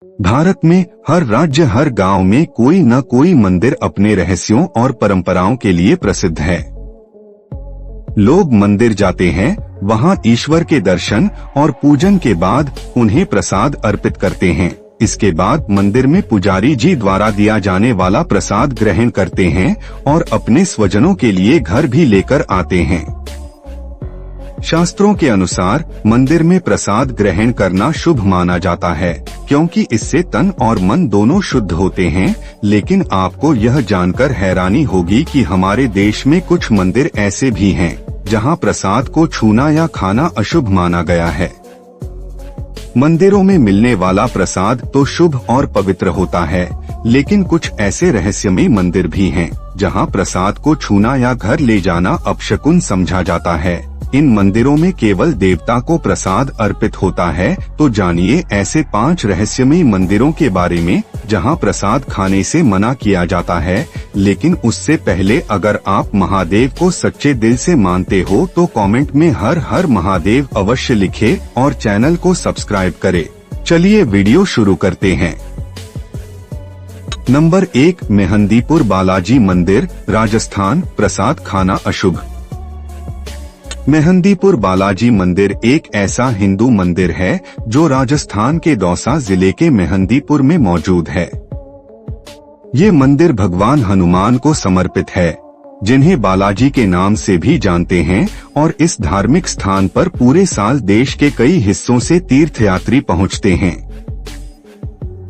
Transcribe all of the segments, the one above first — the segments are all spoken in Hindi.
भारत में हर राज्य हर गांव में कोई न कोई मंदिर अपने रहस्यों और परंपराओं के लिए प्रसिद्ध है। लोग मंदिर जाते हैं, वहां ईश्वर के दर्शन और पूजन के बाद उन्हें प्रसाद अर्पित करते हैं। इसके बाद मंदिर में पुजारी जी द्वारा दिया जाने वाला प्रसाद ग्रहण करते हैं और अपने स्वजनों के लिए घर भी लेकर आते हैं। शास्त्रों के अनुसार मंदिर में प्रसाद ग्रहण करना शुभ माना जाता है, क्योंकि इससे तन और मन दोनों शुद्ध होते हैं। लेकिन आपको यह जानकर हैरानी होगी कि हमारे देश में कुछ मंदिर ऐसे भी हैं जहां प्रसाद को छूना या खाना अशुभ माना गया है। मंदिरों में मिलने वाला प्रसाद तो शुभ और पवित्र होता है, लेकिन कुछ ऐसे रहस्यमयी मंदिर भी हैं जहां प्रसाद को छूना या घर ले जाना अपशकुन समझा जाता है। इन मंदिरों में केवल देवता को प्रसाद अर्पित होता है। तो जानिए ऐसे 5 रहस्यमयी मंदिरों के बारे में जहां प्रसाद खाने से मना किया जाता है। लेकिन उससे पहले अगर आप महादेव को सच्चे दिल से मानते हो तो कमेंट में हर हर महादेव अवश्य लिखें और चैनल को सब्सक्राइब करें। चलिए वीडियो शुरू करते हैं। नंबर 1, मेहंदीपुर बालाजी मंदिर, राजस्थान। प्रसाद खाना अशुभ। मेहंदीपुर बालाजी मंदिर एक ऐसा हिंदू मंदिर है जो राजस्थान के दौसा जिले के मेहंदीपुर में मौजूद है। ये मंदिर भगवान हनुमान को समर्पित है, जिन्हें बालाजी के नाम से भी जानते हैं। और इस धार्मिक स्थान पर पूरे साल देश के कई हिस्सों से तीर्थयात्री पहुंचते हैं।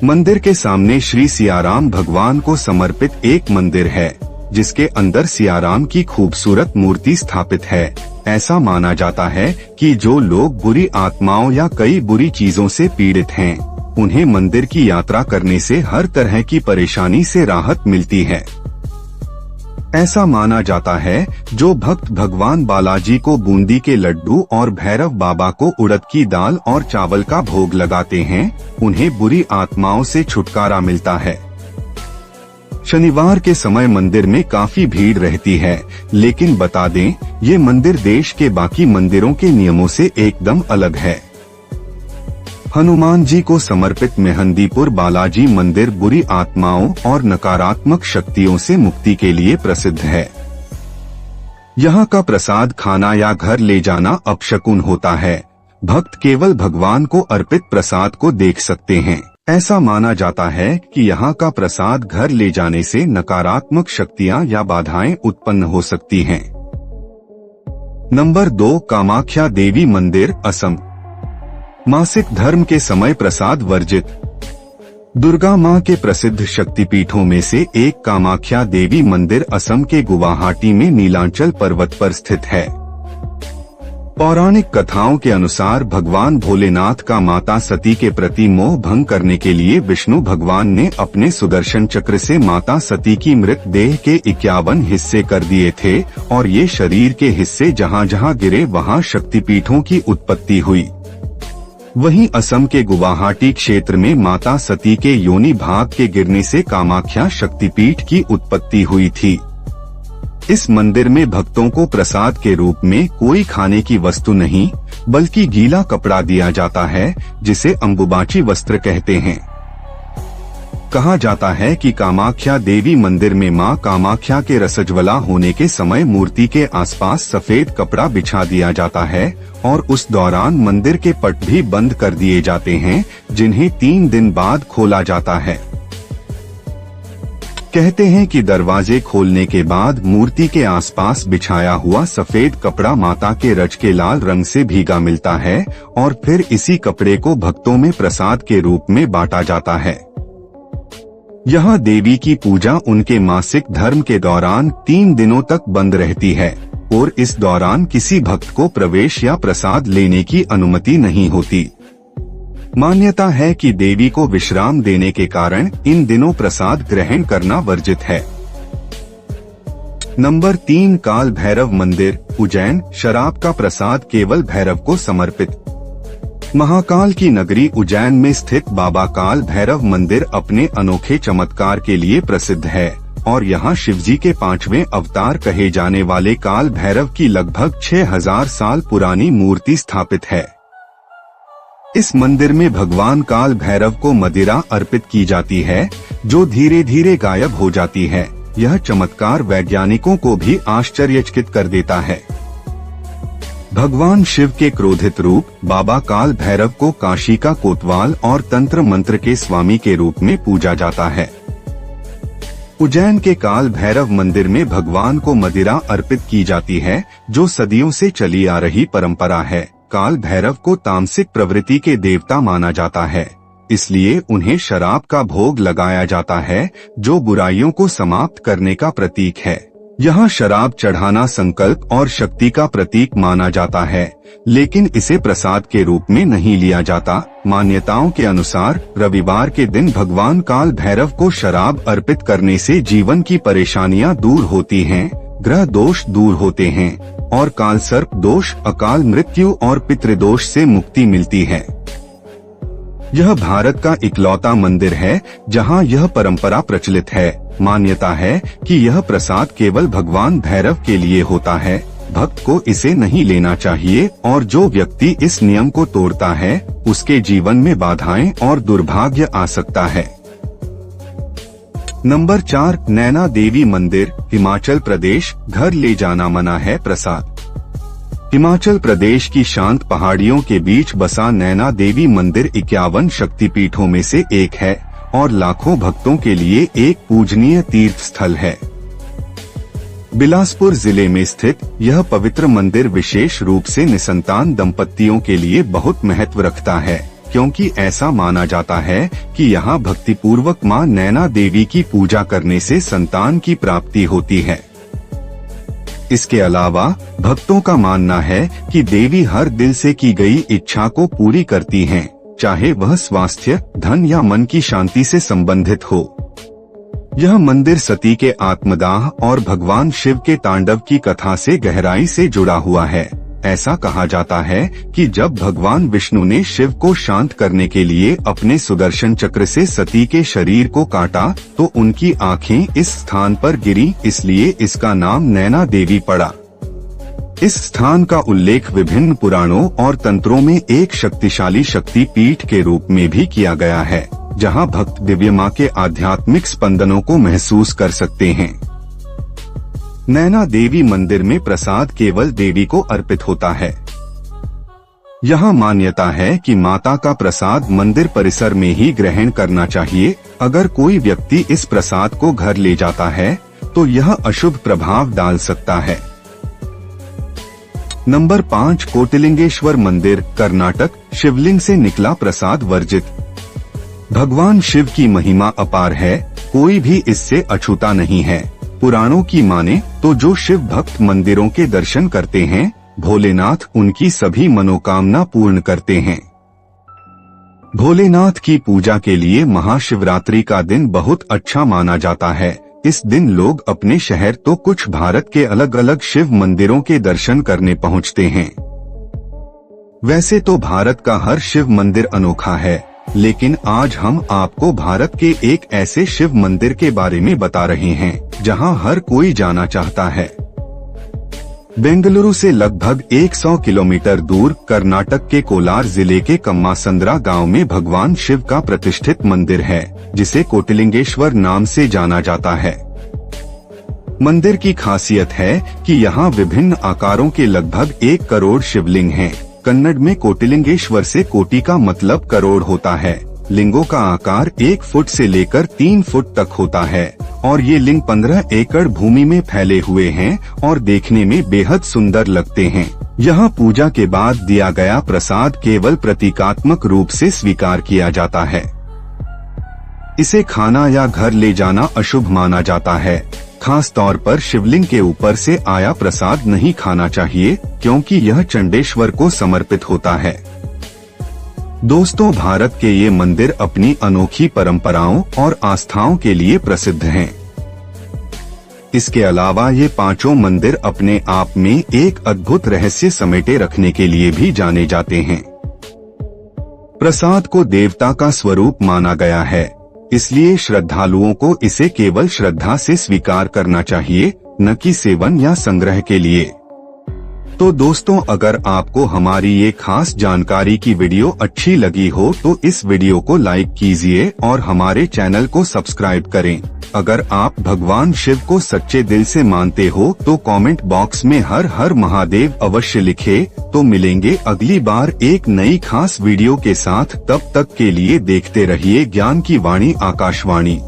मंदिर के सामने श्री सियाराम भगवान को समर्पित एक मंदिर है, जिसके अंदर सियाराम की खूबसूरत मूर्ति स्थापित है। ऐसा माना जाता है कि जो लोग बुरी आत्माओं या कई बुरी चीजों से पीड़ित हैं, उन्हें मंदिर की यात्रा करने से हर तरह की परेशानी से राहत मिलती है। ऐसा माना जाता है जो भक्त भगवान बालाजी को बूंदी के लड्डू और भैरव बाबा को उड़द की दाल और चावल का भोग लगाते हैं, उन्हें बुरी आत्माओं से छुटकारा मिलता है। शनिवार के समय मंदिर में काफी भीड़ रहती है, लेकिन बता दें ये मंदिर देश के बाकी मंदिरों के नियमों से एकदम अलग है। हनुमान जी को समर्पित मेहंदीपुर बालाजी मंदिर बुरी आत्माओं और नकारात्मक शक्तियों से मुक्ति के लिए प्रसिद्ध है। यहाँ का प्रसाद खाना या घर ले जाना अपशकुन होता है। भक्त केवल भगवान को अर्पित प्रसाद को देख सकते हैं। ऐसा माना जाता है कि यहाँ का प्रसाद घर ले जाने से नकारात्मक शक्तियाँ या बाधाएं उत्पन्न हो सकती हैं। नंबर 2, कामाख्या देवी मंदिर, असम। मासिक धर्म के समय प्रसाद वर्जित। दुर्गा मां के प्रसिद्ध शक्तिपीठों में से एक कामाख्या देवी मंदिर असम के गुवाहाटी में नीलांचल पर्वत पर स्थित है। पौराणिक कथाओं के अनुसार भगवान भोलेनाथ का माता सती के प्रति मोह भंग करने के लिए विष्णु भगवान ने अपने सुदर्शन चक्र से माता सती की मृत देह के 51 हिस्से कर दिए थे और ये शरीर के हिस्से जहां जहां गिरे वहां शक्तिपीठों की उत्पत्ति हुई। वहीं असम के गुवाहाटी क्षेत्र में माता सती के योनि भाग के गिरने से कामाख्या शक्तिपीठ की उत्पत्ति हुई थी। इस मंदिर में भक्तों को प्रसाद के रूप में कोई खाने की वस्तु नहीं, बल्कि गीला कपड़ा दिया जाता है, जिसे अंबुबाची वस्त्र कहते हैं। कहा जाता है कि कामाख्या देवी मंदिर में मां कामाख्या के रसज्वला होने के समय मूर्ति के आसपास सफेद कपड़ा बिछा दिया जाता है और उस दौरान मंदिर के पट भी बंद कर दिए जाते हैं, जिन्हें 3 दिन बाद खोला जाता है। कहते हैं कि दरवाजे खोलने के बाद मूर्ति के आसपास बिछाया हुआ सफेद कपड़ा माता के रज के लाल रंग से भीगा मिलता है और फिर इसी कपड़े को भक्तों में प्रसाद के रूप में बांटा जाता है। यहाँ देवी की पूजा उनके मासिक धर्म के दौरान 3 दिनों तक बंद रहती है और इस दौरान किसी भक्त को प्रवेश या प्रसाद लेने की अनुमति नहीं होती। मान्यता है कि देवी को विश्राम देने के कारण इन दिनों प्रसाद ग्रहण करना वर्जित है। नंबर 3, काल भैरव मंदिर, उज्जैन। शराब का प्रसाद केवल भैरव को समर्पित। महाकाल की नगरी उज्जैन में स्थित बाबा काल भैरव मंदिर अपने अनोखे चमत्कार के लिए प्रसिद्ध है और यहाँ शिवजी के 5वें अवतार कहे जाने वाले काल भैरव की लगभग 6000 साल पुरानी मूर्ति स्थापित है। इस मंदिर में भगवान काल भैरव को मदिरा अर्पित की जाती है, जो धीरे धीरे गायब हो जाती है। यह चमत्कार वैज्ञानिकों को भी आश्चर्यचकित कर देता है। भगवान शिव के क्रोधित रूप बाबा काल भैरव को काशी का कोतवाल और तंत्र मंत्र के स्वामी के रूप में पूजा जाता है। उज्जैन के काल भैरव मंदिर में भगवान को मदिरा अर्पित की जाती है, जो सदियों से चली आ रही परंपरा है। काल भैरव को तामसिक प्रवृत्ति के देवता माना जाता है, इसलिए उन्हें शराब का भोग लगाया जाता है, जो बुराइयों को समाप्त करने का प्रतीक है। यहाँ शराब चढ़ाना संकल्प और शक्ति का प्रतीक माना जाता है, लेकिन इसे प्रसाद के रूप में नहीं लिया जाता। मान्यताओं के अनुसार रविवार के दिन भगवान काल भैरव को शराब अर्पित करने से जीवन की परेशानियां दूर होती हैं, ग्रह दोष दूर होते हैं और काल सर्प दोष, अकाल मृत्यु और पितृदोष से मुक्ति मिलती है। यह भारत का इकलौता मंदिर है जहां यह परंपरा प्रचलित है। मान्यता है कि यह प्रसाद केवल भगवान भैरव के लिए होता है, भक्त को इसे नहीं लेना चाहिए और जो व्यक्ति इस नियम को तोड़ता है उसके जीवन में बाधाएं और दुर्भाग्य आ सकता है। नंबर 4, नैना देवी मंदिर, हिमाचल प्रदेश। घर ले जाना मना है प्रसाद। हिमाचल प्रदेश की शांत पहाड़ियों के बीच बसा नैना देवी मंदिर 51 शक्तिपीठों में से एक है और लाखों भक्तों के लिए एक पूजनीय तीर्थ स्थल है। बिलासपुर जिले में स्थित यह पवित्र मंदिर विशेष रूप से निसंतान दंपतियों के लिए बहुत महत्व रखता है, क्योंकि ऐसा माना जाता है कि यहाँ भक्तिपूर्वक मां नैना देवी की पूजा करने से संतान की प्राप्ति होती है। इसके अलावा भक्तों का मानना है कि देवी हर दिल से की गई इच्छा को पूरी करती हैं, चाहे वह स्वास्थ्य, धन या मन की शांति से संबंधित हो। यह मंदिर सती के आत्मदाह और भगवान शिव के तांडव की कथा से गहराई से जुड़ा हुआ है। ऐसा कहा जाता है कि जब भगवान विष्णु ने शिव को शांत करने के लिए अपने सुदर्शन चक्र से सती के शरीर को काटा तो उनकी आंखें इस स्थान पर गिरी, इसलिए इसका नाम नैना देवी पड़ा। इस स्थान का उल्लेख विभिन्न पुराणों और तंत्रों में एक शक्तिशाली शक्ति पीठ के रूप में भी किया गया है, जहां भक्त दिव्य मां के आध्यात्मिक स्पंदनों को महसूस कर सकते हैं। नैना देवी मंदिर में प्रसाद केवल देवी को अर्पित होता है। यहाँ मान्यता है कि माता का प्रसाद मंदिर परिसर में ही ग्रहण करना चाहिए। अगर कोई व्यक्ति इस प्रसाद को घर ले जाता है तो यह अशुभ प्रभाव डाल सकता है। नंबर 5, कोटिलिंगेश्वर मंदिर, कर्नाटक। शिवलिंग से निकला प्रसाद वर्जित। भगवान शिव की महिमा अपार है, कोई भी इससे अछूता नहीं है। पुराणों की माने तो जो शिव भक्त मंदिरों के दर्शन करते हैं, भोलेनाथ उनकी सभी मनोकामना पूर्ण करते हैं। भोलेनाथ की पूजा के लिए महाशिवरात्रि का दिन बहुत अच्छा माना जाता है। इस दिन लोग अपने शहर तो कुछ भारत के अलग अलग शिव मंदिरों के दर्शन करने पहुंचते हैं। वैसे तो भारत का हर शिव मंदिर अनोखा है, लेकिन आज हम आपको भारत के एक ऐसे शिव मंदिर के बारे में बता रहे हैं जहां हर कोई जाना चाहता है। बेंगलुरु से लगभग 100 किलोमीटर दूर कर्नाटक के कोलार जिले के कम्मासंद्रा गांव में भगवान शिव का प्रतिष्ठित मंदिर है, जिसे कोटिलिंगेश्वर नाम से जाना जाता है। मंदिर की खासियत है कि यहाँ विभिन्न आकारों के लगभग 1 करोड़ शिवलिंग हैं। कन्नड़ में कोटिलिंगेश्वर से कोटि का मतलब करोड़ होता है। लिंगों का आकार 1 फुट से लेकर 3 फुट तक होता है और ये लिंग 15 एकड़ भूमि में फैले हुए हैं और देखने में बेहद सुंदर लगते हैं। यहाँ पूजा के बाद दिया गया प्रसाद केवल प्रतीकात्मक रूप से स्वीकार किया जाता है। इसे खाना या घर ले जाना अशुभ माना जाता है। खास तौर पर शिवलिंग के ऊपर से आया प्रसाद नहीं खाना चाहिए, क्योंकि यह चंडेश्वर को समर्पित होता है। दोस्तों, भारत के ये मंदिर अपनी अनोखी परंपराओं और आस्थाओं के लिए प्रसिद्ध हैं। इसके अलावा ये पांचों मंदिर अपने आप में एक अद्भुत रहस्य समेटे रखने के लिए भी जाने जाते हैं। प्रसाद को देवता का स्वरूप माना गया है, इसलिए श्रद्धालुओं को इसे केवल श्रद्धा से स्वीकार करना चाहिए, न कि सेवन या संग्रह के लिए। तो दोस्तों, अगर आपको हमारी ये खास जानकारी की वीडियो अच्छी लगी हो तो इस वीडियो को लाइक कीजिए और हमारे चैनल को सब्सक्राइब करें। अगर आप भगवान शिव को सच्चे दिल से मानते हो तो कमेंट बॉक्स में हर हर महादेव अवश्य लिखे। तो मिलेंगे अगली बार एक नई खास वीडियो के साथ। तब तक के लिए देखते रहिए ज्ञान की वाणी आकाशवाणी।